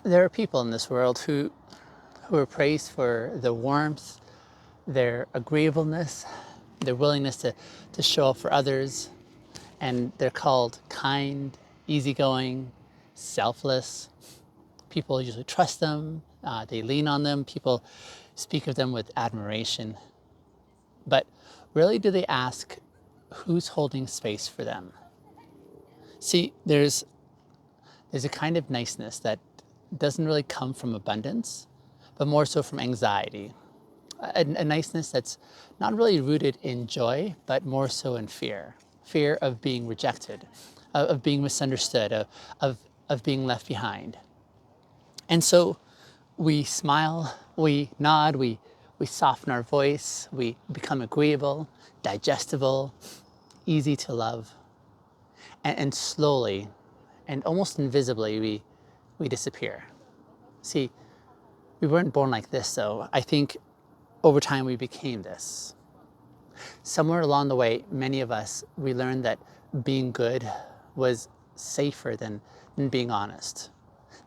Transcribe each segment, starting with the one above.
There are people in this world who are praised for their warmth, their agreeableness, their willingness to show up for others, and they're called kind, easygoing, selfless. People usually trust them, they lean on them, people speak of them with admiration. But rarely do they ask who's holding space for them. See, there's a kind of niceness that doesn't really come from abundance, but more so from anxiety. A niceness that's not really rooted in joy, but more so in fear. Fear of being rejected, of being misunderstood, of being left behind. And so we smile, we nod, we soften our voice, we become agreeable, digestible, easy to love. And slowly and almost invisibly, we disappear. See, we weren't born like this, though. I think over time we became this. Somewhere along the way, many of us, we learned that being good was safer than being honest,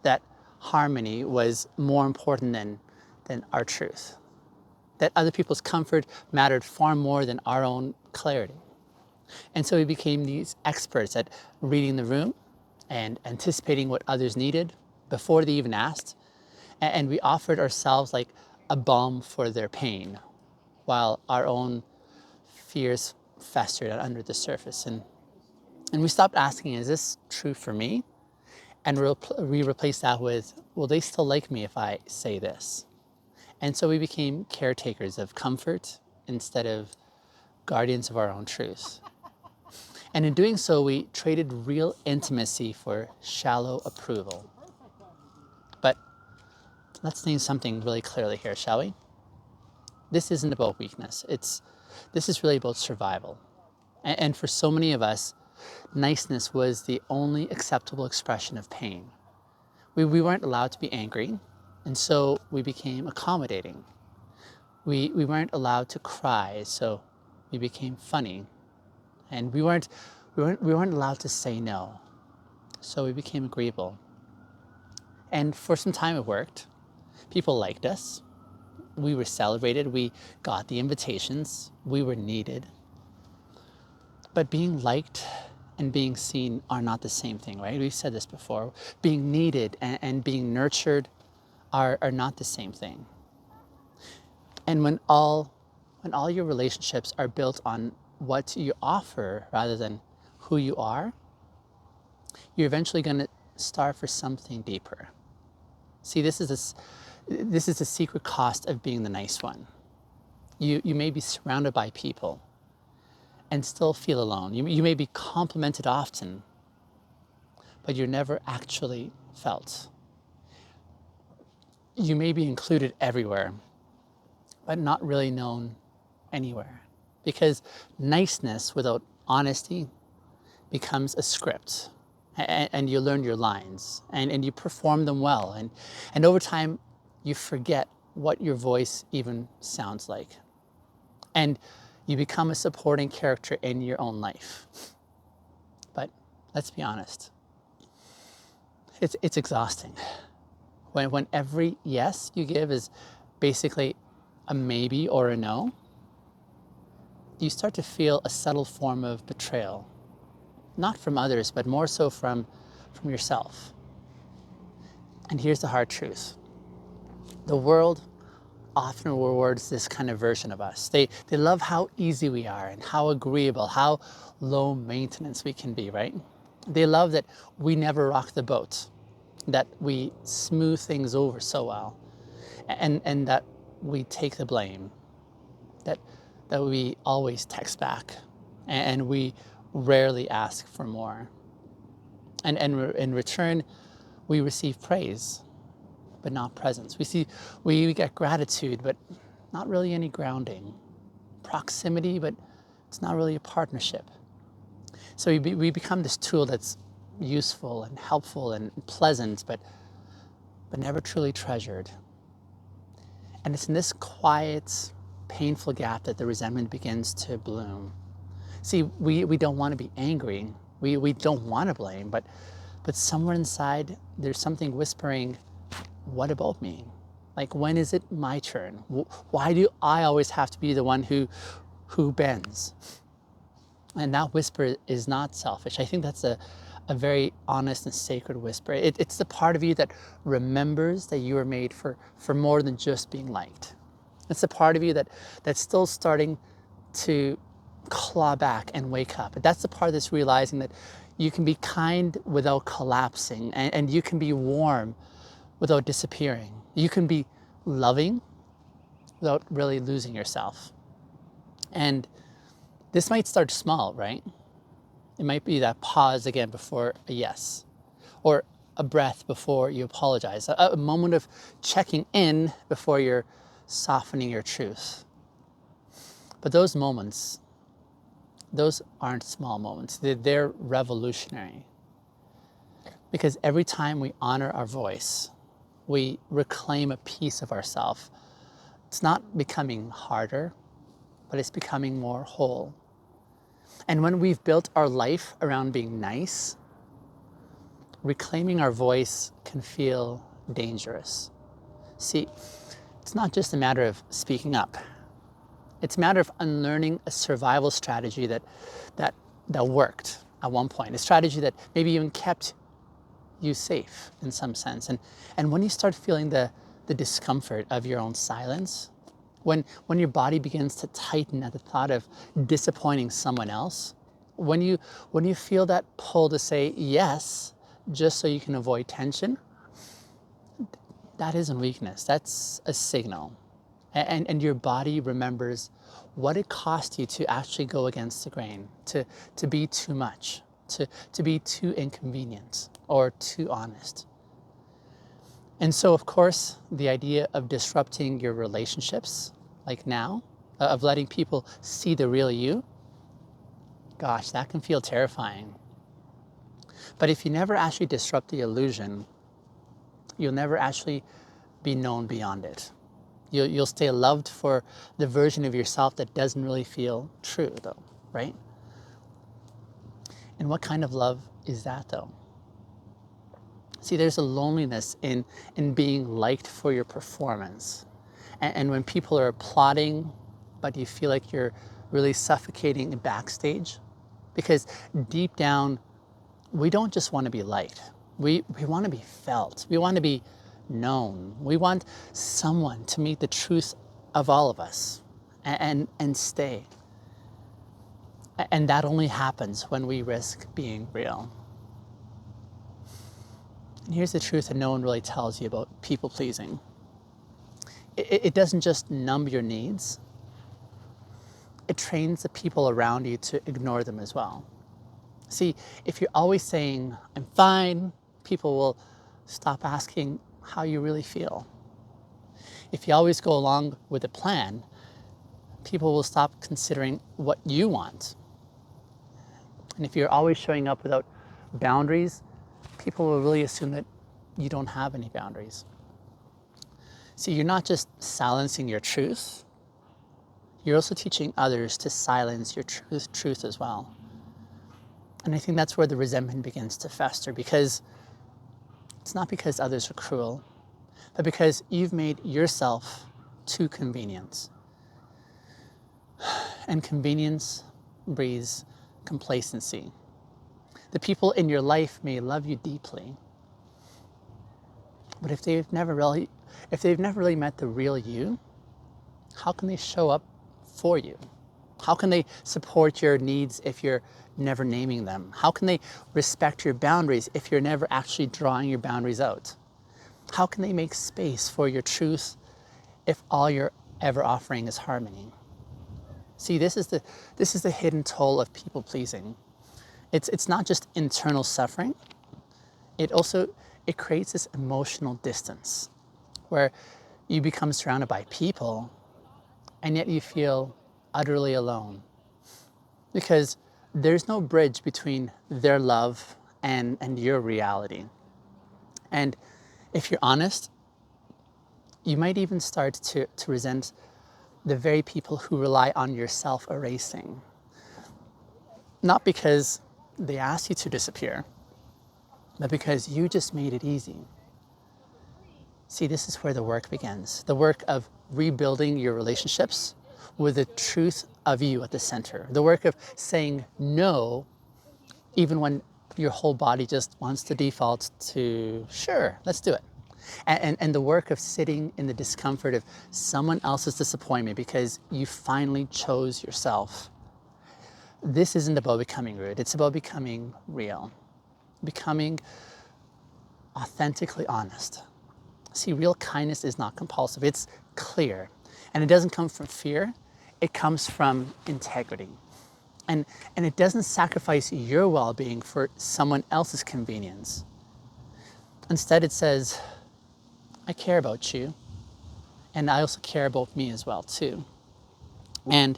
that harmony was more important than our truth, that other people's comfort mattered far more than our own clarity. And so we became these experts at reading the room and anticipating what others needed before they even asked. And we offered ourselves like a balm for their pain, while our own fears festered under the surface. And we stopped asking, is this true for me? And we replaced that with, will they still like me if I say this? And so we became caretakers of comfort instead of guardians of our own truth. And in doing so, we traded real intimacy for shallow approval. But let's name something really clearly here, shall we? This isn't about weakness. This is really about survival. And for so many of us, niceness was the only acceptable expression of pain. We weren't allowed to be angry, and so we became accommodating. We weren't allowed to cry, so we became funny. And we weren't allowed to say no, so we became agreeable. And for some time it worked. People liked us. We were celebrated. We got the invitations. We were needed. But being liked and being seen are not the same thing, right? We've said this before. Being needed and being nurtured are not the same thing. And when all your relationships are built on what you offer rather than who you are, you're eventually going to starve for something deeper. See, this is the secret cost of being the nice one. You may be surrounded by people and still feel alone. You may be complimented often, but you're never actually felt. You may be included everywhere, but not really known anywhere. Because niceness without honesty becomes a script, and you learn your lines and you perform them well. And over time, you forget what your voice even sounds like. And you become a supporting character in your own life. But let's be honest, it's exhausting. When every yes you give is basically a maybe or a no, you start to feel a subtle form of betrayal, not from others, but more so from yourself. And here's the hard truth. The world often rewards this kind of version of us. They love how easy we are and how agreeable, how low maintenance we can be, right? They love that we never rock the boat, that we smooth things over so well, and that we take the blame, that we always text back, and we rarely ask for more. And in return, we receive praise, but not presence. We get gratitude, but not really any grounding. Proximity, but it's not really a partnership. So we become this tool that's useful and helpful and pleasant, but never truly treasured. And it's in this quiet, painful gap that the resentment begins to bloom. See, we don't want to be angry. We don't want to blame, but somewhere inside, there's something whispering, what about me? Like, when is it my turn? Why do I always have to be the one who bends? And that whisper is not selfish. I think that's a very honest and sacred whisper. It's the part of you that remembers that you were made for more than just being liked. It's the part of you that's still starting to claw back and wake up. That's the part that's realizing that you can be kind without collapsing, and you can be warm without disappearing. You can be loving without really losing yourself. And this might start small, right? It might be that pause again before a yes, or a breath before you apologize, a moment of checking in before you're softening your truth. But those moments, those aren't small moments. They're revolutionary. Because every time we honor our voice, we reclaim a piece of ourselves. It's not becoming harder, but it's becoming more whole. And when we've built our life around being nice, reclaiming our voice can feel dangerous. See, it's not just a matter of speaking up. It's a matter of unlearning a survival strategy that worked at one point, a strategy that maybe even kept you safe in some sense. And when you start feeling the discomfort of your own silence, when your body begins to tighten at the thought of disappointing someone else, when you feel that pull to say yes just so you can avoid tension, that isn't weakness. That's a signal. And your body remembers what it cost you to actually go against the grain, to be too much, to be too inconvenient or too honest. And so, of course, the idea of disrupting your relationships, like now, of letting people see the real you, gosh, that can feel terrifying. But if you never actually disrupt the illusion, you'll never actually be known beyond it. You'll stay loved for the version of yourself that doesn't really feel true, though, right? And what kind of love is that, though? See, there's a loneliness in being liked for your performance. And when people are applauding, but you feel like you're really suffocating backstage. Because deep down, we don't just want to be liked. We want to be felt. We want to be known. We want someone to meet the truth of all of us and stay. And that only happens when we risk being real. And here's the truth that no one really tells you about people pleasing. It doesn't just numb your needs. It trains the people around you to ignore them as well. See, if you're always saying, I'm fine, people will stop asking how you really feel. If you always go along with a plan, people will stop considering what you want. And if you're always showing up without boundaries, people will really assume that you don't have any boundaries. See, you're not just silencing your truth, you're also teaching others to silence your truth as well. And I think that's where the resentment begins to fester, because it's not because others are cruel, but because you've made yourself too convenient. And convenience breeds complacency. The people in your life may love you deeply, but if they've never really met the real you, how can they show up for you? How can they support your needs if you're never naming them? How can they respect your boundaries if you're never actually drawing your boundaries out? How can they make space for your truth if all you're ever offering is harmony? See, this is the hidden toll of people pleasing. It's not just internal suffering. It creates this emotional distance where you become surrounded by people and yet you feel utterly alone, because there's no bridge between their love and your reality. And if you're honest, you might even start to resent the very people who rely on your self-erasing. Not because they asked you to disappear, but because you just made it easy. See, this is where the work begins. The work of rebuilding your relationships with the truth of you at the center. The work of saying no, even when your whole body just wants to default to, sure, let's do it. And the work of sitting in the discomfort of someone else's disappointment because you finally chose yourself. This isn't about becoming rude. It's about becoming real, becoming authentically honest. See, real kindness is not compulsive. It's clear. And it doesn't come from fear. It comes from integrity. And it doesn't sacrifice your well-being for someone else's convenience. Instead, it says, I care about you. And I also care about me as well, too. And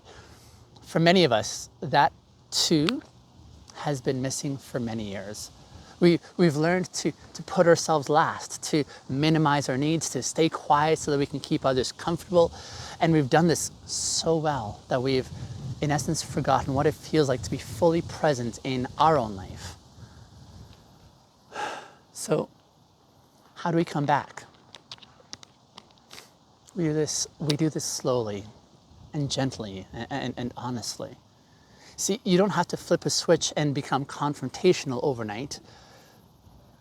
for many of us, that too has been missing for many years. We've learned to put ourselves last, to minimize our needs, to stay quiet so that we can keep others comfortable. And we've done this so well that we've, in essence, forgotten what it feels like to be fully present in our own life. So, how do we come back? We do this slowly and gently and honestly. See, you don't have to flip a switch and become confrontational overnight.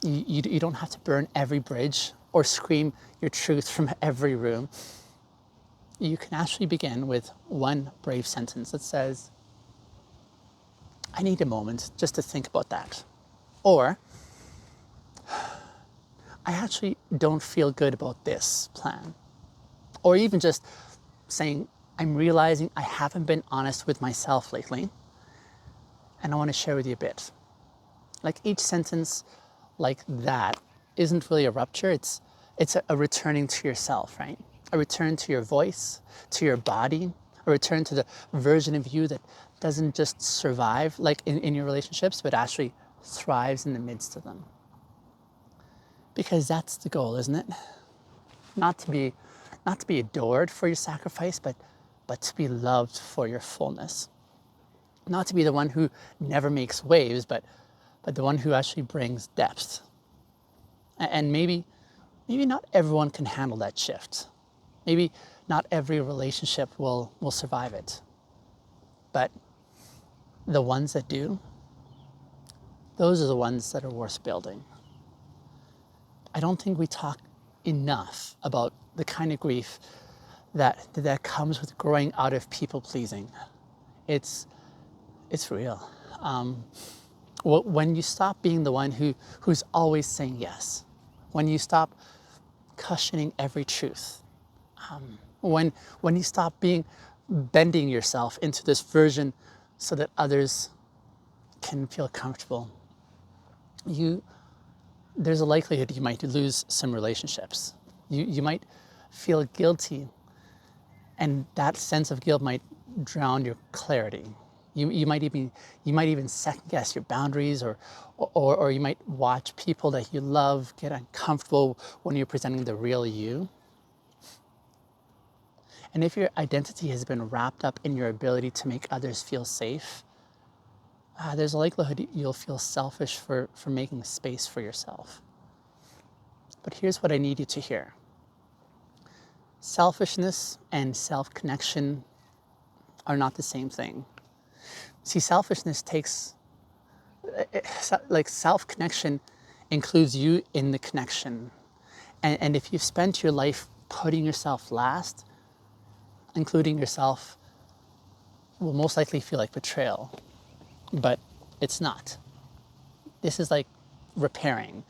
You don't have to burn every bridge or scream your truth from every room. You can actually begin with one brave sentence that says, I need a moment just to think about that. Or, I actually don't feel good about this plan. Or even just saying, I'm realizing I haven't been honest with myself lately, and I want to share with you a bit. Like each sentence like that isn't really a rupture, it's a returning to yourself, right? A return to your voice, to your body, a return to the version of you that doesn't just survive like in your relationships, but actually thrives in the midst of them. Because that's the goal, isn't it? Not to be adored for your sacrifice, but to be loved for your fullness. Not to be the one who never makes waves, but the one who actually brings depth. And maybe not everyone can handle that shift. Maybe not every relationship will survive it. But the ones that do, those are the ones that are worth building. I don't think we talk enough about the kind of grief that comes with growing out of people pleasing. It's real. When you stop being the one who's always saying yes, when you stop cushioning every truth, when you stop bending yourself into this version so that others can feel comfortable, there's a likelihood you might lose some relationships. You might feel guilty, and that sense of guilt might drown your clarity. You might even second guess your boundaries, or you might watch people that you love get uncomfortable when you're presenting the real you. And if your identity has been wrapped up in your ability to make others feel safe, there's a likelihood you'll feel selfish for making space for yourself. But here's what I need you to hear. Selfishness and self-connection are not the same thing. See, selfishness self-connection includes you in the connection. And if you've spent your life putting yourself last, including yourself will most likely feel like betrayal. But it's not. This is like repairing.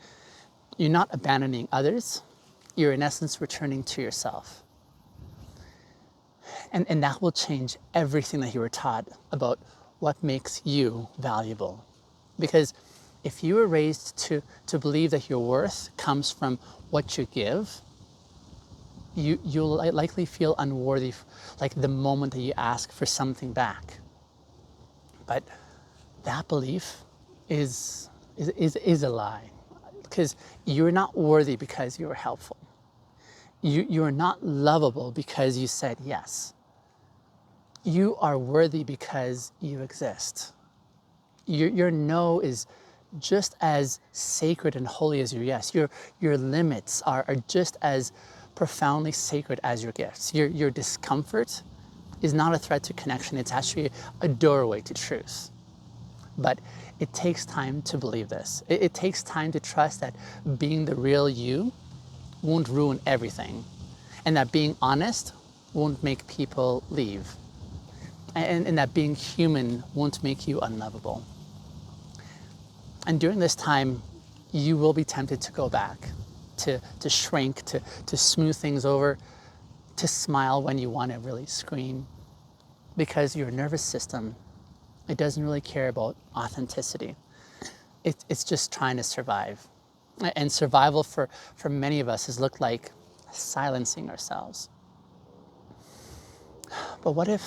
You're not abandoning others. You're in essence returning to yourself. And that will change everything that you were taught about what makes you valuable. Because if you were raised to believe that your worth comes from what you give, you'll likely feel unworthy like the moment that you ask for something back. But that belief is a lie, because you're not worthy because you were helpful. You are not lovable because you said yes. You are worthy because you exist. Your no is just as sacred and holy as your yes. Your limits are just as profoundly sacred as your gifts. Your discomfort is not a threat to connection, it's actually a doorway to truth. But it takes time to believe this. It takes time to trust that being the real you won't ruin everything, and that being honest won't make people leave, and that being human won't make you unlovable. And during this time, you will be tempted to go back, to shrink, to smooth things over, to smile when you want to really scream, because your nervous system, it doesn't really care about authenticity. It's just trying to survive. And survival for many of us has looked like silencing ourselves. But what if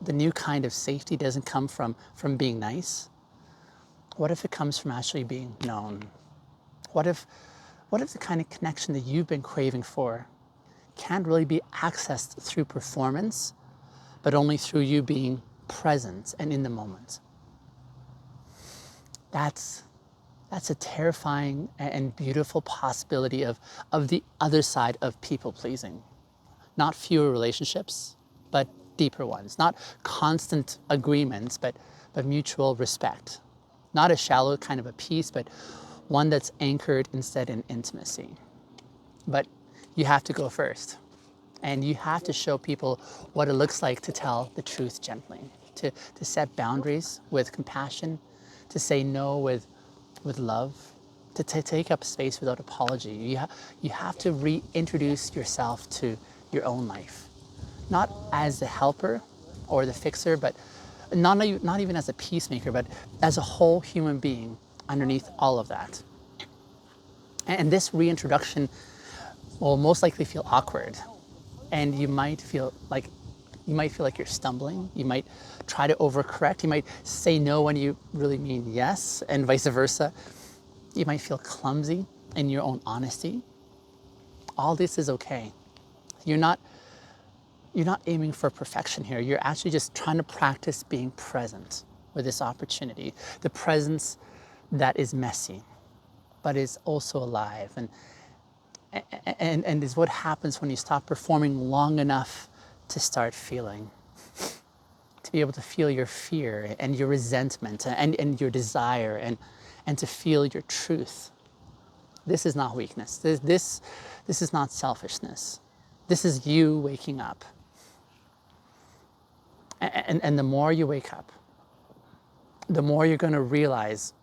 the new kind of safety doesn't come from being nice? What if it comes from actually being known? What if the kind of connection that you've been craving for can't really be accessed through performance, but only through you being present and in the moment? That's a terrifying and beautiful possibility of the other side of people pleasing. Not fewer relationships, but deeper ones. Not constant agreements, but mutual respect. Not a shallow kind of a peace, but one that's anchored instead in intimacy. But you have to go first. And you have to show people what it looks like to tell the truth gently, to set boundaries with compassion, to say no with love, to take up space without apology. You have to reintroduce yourself to your own life, not as the helper or the fixer, but not even as a peacemaker, but as a whole human being underneath all of that. And this reintroduction will most likely feel awkward, and you might feel like you're stumbling. You might try to overcorrect. You might say no when you really mean yes, and vice versa. You might feel clumsy in your own honesty. All this is okay. You're not aiming for perfection here. You're actually just trying to practice being present with this opportunity. The presence that is messy, but is also alive, and is what happens when you stop performing long enough to start feeling. To be able to feel your fear and your resentment and your desire, and to feel your truth. This is not weakness. This is not selfishness. This is you waking up. And the more you wake up, the more you're going to realize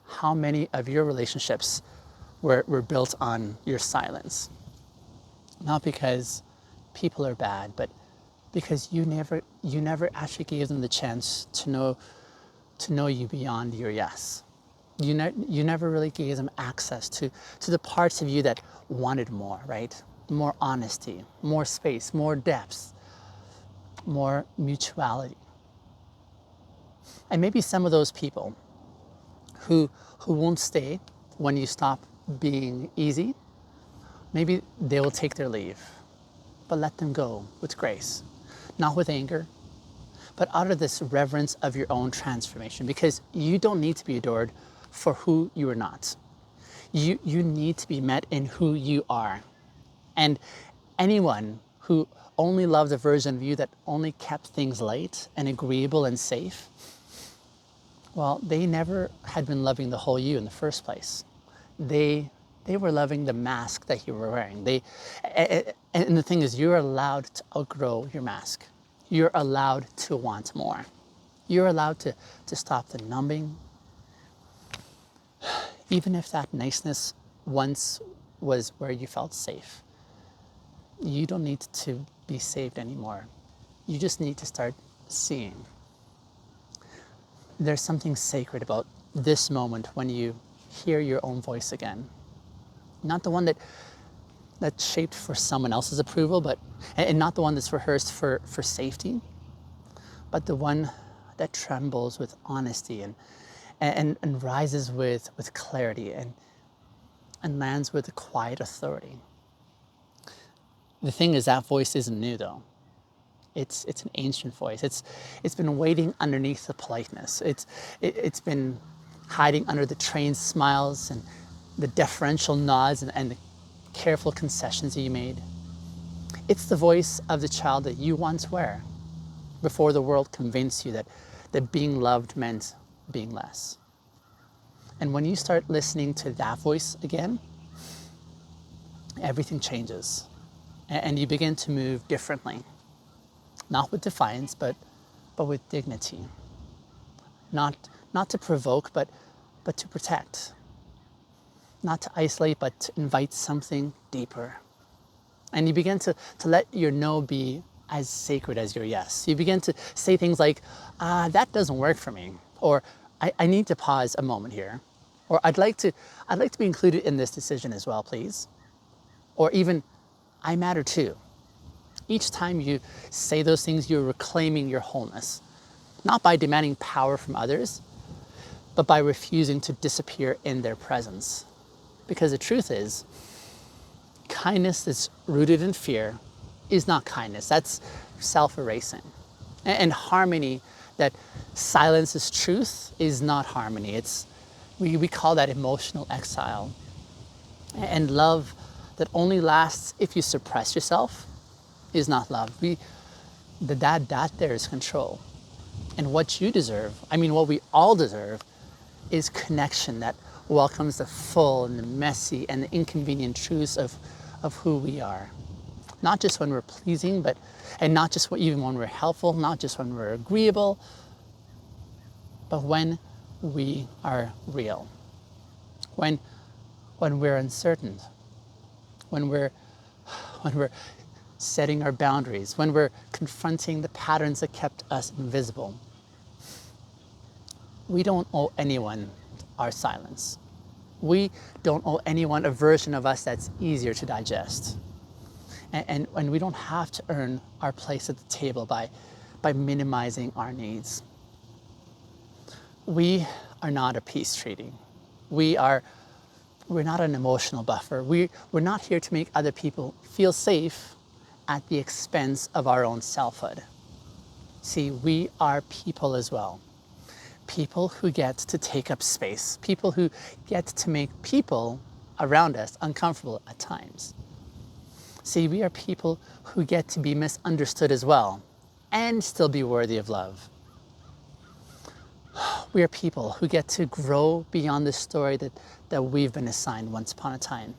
how many of your relationships were built on your silence. Not because people are bad, but because you never actually gave them the chance to know you beyond your yes. You never really gave them access to the parts of you that wanted more, right? More honesty, more space, more depth, more mutuality. And maybe some of those people who won't stay when you stop being easy, maybe they will take their leave. But let them go with grace, not with anger, but out of this reverence of your own transformation, because you don't need to be adored for who you are not. You need to be met in who you are. And anyone who only loved a version of you that only kept things light and agreeable and safe, well, they never had been loving the whole you in the first place. They were loving the mask that you were wearing. And the thing is, you're allowed to outgrow your mask. You're allowed to want more. You're allowed to stop the numbing. Even if that niceness once was where you felt safe, you don't need to be saved anymore. You just need to start seeing. There's something sacred about this moment when you hear your own voice again. Not the one that's shaped for someone else's approval, and not the one that's rehearsed for safety, but the one that trembles with honesty and rises with clarity and lands with a quiet authority. The thing is, that voice isn't new though. It's an ancient voice. It's been waiting underneath the politeness. It's been hiding under the trained smiles and the deferential nods and the careful concessions that you made. It's the voice of the child that you once were before the world convinced you that being loved meant being less. And when you start listening to that voice again, everything changes and you begin to move differently. Not with defiance, but with dignity. Not to provoke, but to protect. Not to isolate, but to invite something deeper. And you begin to let your no be as sacred as your yes. You begin to say things like, that doesn't work for me, or I need to pause a moment here, or I'd like to be included in this decision as well, please. Or even, I matter too. Each time you say those things, you're reclaiming your wholeness, not by demanding power from others, but by refusing to disappear in their presence. Because the truth is, kindness that's rooted in fear is not kindness. That's self-erasing. And harmony that silences truth is not harmony. We call that emotional exile. And love that only lasts if you suppress yourself is not love. That there is control. And what you deserve, what we all deserve, is connection that welcomes the full and the messy and the inconvenient truths of who we are. Not just when we're pleasing, and not just even when we're helpful, not just when we're agreeable, but when we are real. When we're uncertain, when we're setting our boundaries, when we're confronting the patterns that kept us invisible. We don't owe anyone our silence. We don't owe anyone a version of us that's easier to digest. And we don't have to earn our place at the table by minimizing our needs. We are not a peace treaty. We're not an emotional buffer. We're not here to make other people feel safe at the expense of our own selfhood. See, we are people as well. People who get to take up space. People who get to make people around us uncomfortable at times. See, we are people who get to be misunderstood as well and still be worthy of love. We are people who get to grow beyond the story that we've been assigned once upon a time.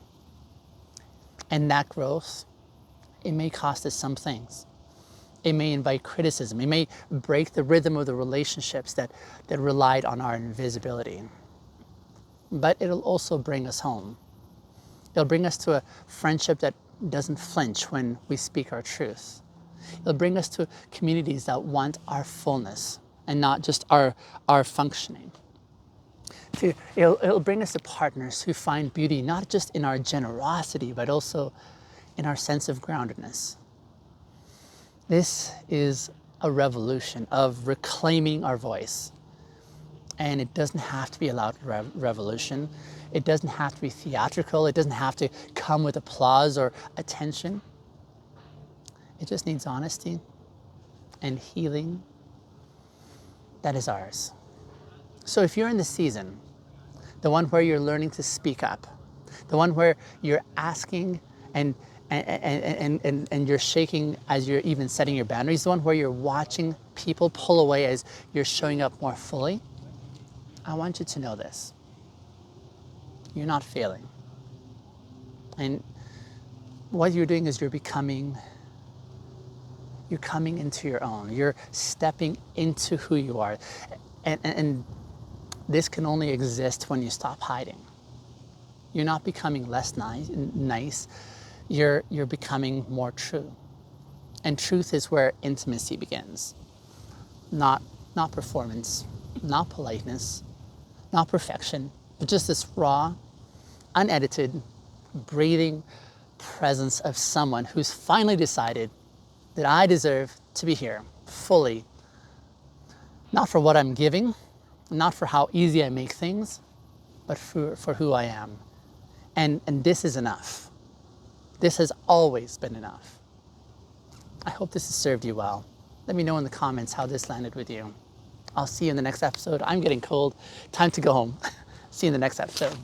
And that growth, it may cost us some things. It may invite criticism. It may break the rhythm of the relationships that relied on our invisibility. But it'll also bring us home. It'll bring us to a friendship that doesn't flinch when we speak our truth. It'll bring us to communities that want our fullness and not just our functioning. It'll bring us to partners who find beauty not just in our generosity, but also in our sense of groundedness. This is a revolution of reclaiming our voice. And it doesn't have to be a loud revolution. It doesn't have to be theatrical. It doesn't have to come with applause or attention. It just needs honesty and healing that is ours. So if you're in the season, the one where you're learning to speak up, the one where you're asking and you're shaking as you're even setting your boundaries, the one where you're watching people pull away as you're showing up more fully, I want you to know this. You're not failing. And what you're doing is you're coming into your own. You're stepping into who you are. And this can only exist when you stop hiding. You're not becoming less nice. You're becoming more true. And truth is where intimacy begins. Not performance, not politeness, not perfection, but just this raw, unedited, breathing presence of someone who's finally decided that I deserve to be here fully, not for what I'm giving, not for how easy I make things, but for who I am. And this is enough. This has always been enough. I hope this has served you well. Let me know in the comments how this landed with you. I'll see you in the next episode. I'm getting cold. Time to go home. See you in the next episode.